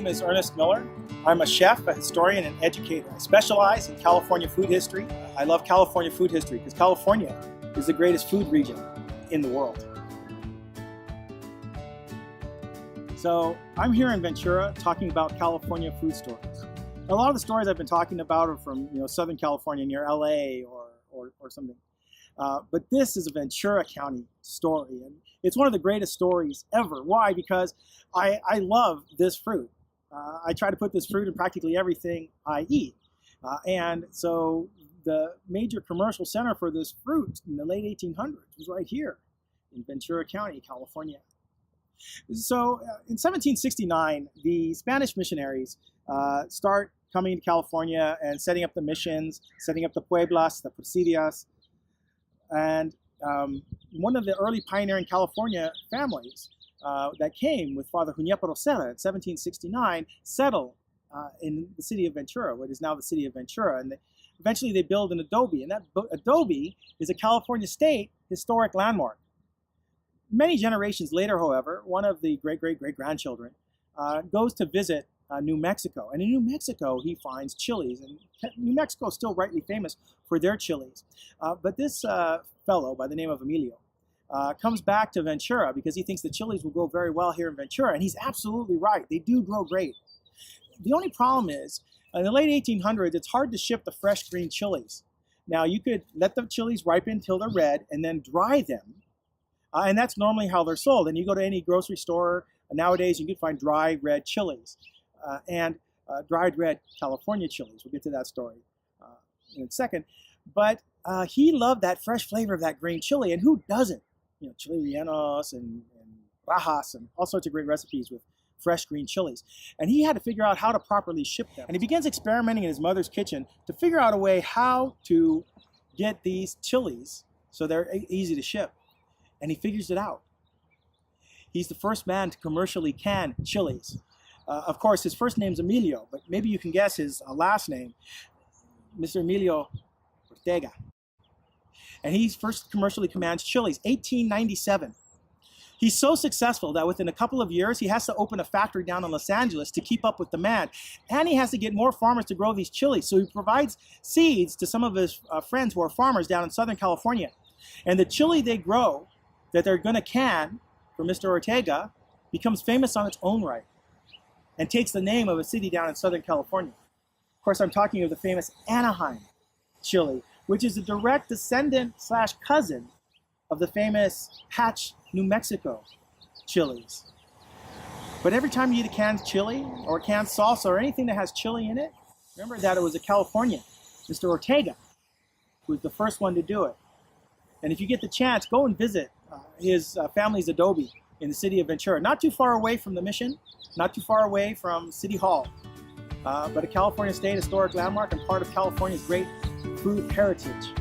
name is Ernest Miller. I'm a chef, a historian, and educator. I specialize in California food history. I love California food history because California is the greatest food region in the world. So I'm here in Ventura talking about California food stories. A lot of the stories I've been talking about are from Southern California near LA or something. But this is a Ventura County story, and it's one of the greatest stories ever. Why? Because I love this fruit. I try to put this fruit in practically everything I eat. And so the major commercial center for this fruit in the late 1800s was right here in Ventura County, California. So in 1769, the Spanish missionaries start coming to California and setting up the missions, setting up the pueblas, the presidias. And one of the early pioneering California families that came with Father Juniepo Rosera in 1769 settled in the city of Ventura, what is now the city of Ventura. And eventually they build an adobe, and that adobe is a California state historic landmark. Many generations later, however, one of the great-great-great-grandchildren goes to visit New Mexico. And in New Mexico, he finds chilies. And New Mexico is still rightly famous for their chilies. But this fellow by the name of Emilio comes back to Ventura because he thinks the chilies will grow very well here in Ventura. And he's absolutely right. They do grow great. The only problem is, in the late 1800s, it's hard to ship the fresh green chilies. Now, you could let the chilies ripen until they're red and then dry them. And that's normally how they're sold. And you go to any grocery store nowadays, you can find dry red chilies and dried red California chilies. We'll get to that story in a second. But he loved that fresh flavor of that green chili. And who doesn't? Chile rellenos and rajas and all sorts of great recipes with fresh green chilies. And he had to figure out how to properly ship them. And he begins experimenting in his mother's kitchen to figure out a way how to get these chilies so they're easy to ship. And he figures it out. He's the first man to commercially can chilies. Of course, his first name's Emilio, but maybe you can guess his last name, Mr. Emilio Ortega. And he first commercially commands chilies, 1897. He's so successful that within a couple of years, he has to open a factory down in Los Angeles to keep up with demand. And he has to get more farmers to grow these chilies. So he provides seeds to some of his friends who are farmers down in Southern California. And the chili they grow that they're going to can for Mr. Ortega becomes famous on its own right and takes the name of a city down in Southern California. Of course, I'm talking of the famous Anaheim chili, which is a direct descendant / cousin of the famous Hatch, New Mexico chilies. But every time you eat a canned chili or a canned salsa or anything that has chili in it, remember that it was a Californian, Mr. Ortega, who was the first one to do it. And if you get the chance, go and visit his family's adobe in the city of Ventura. Not too far away from the mission, not too far away from City Hall, but a California State historic landmark and part of California's great food heritage.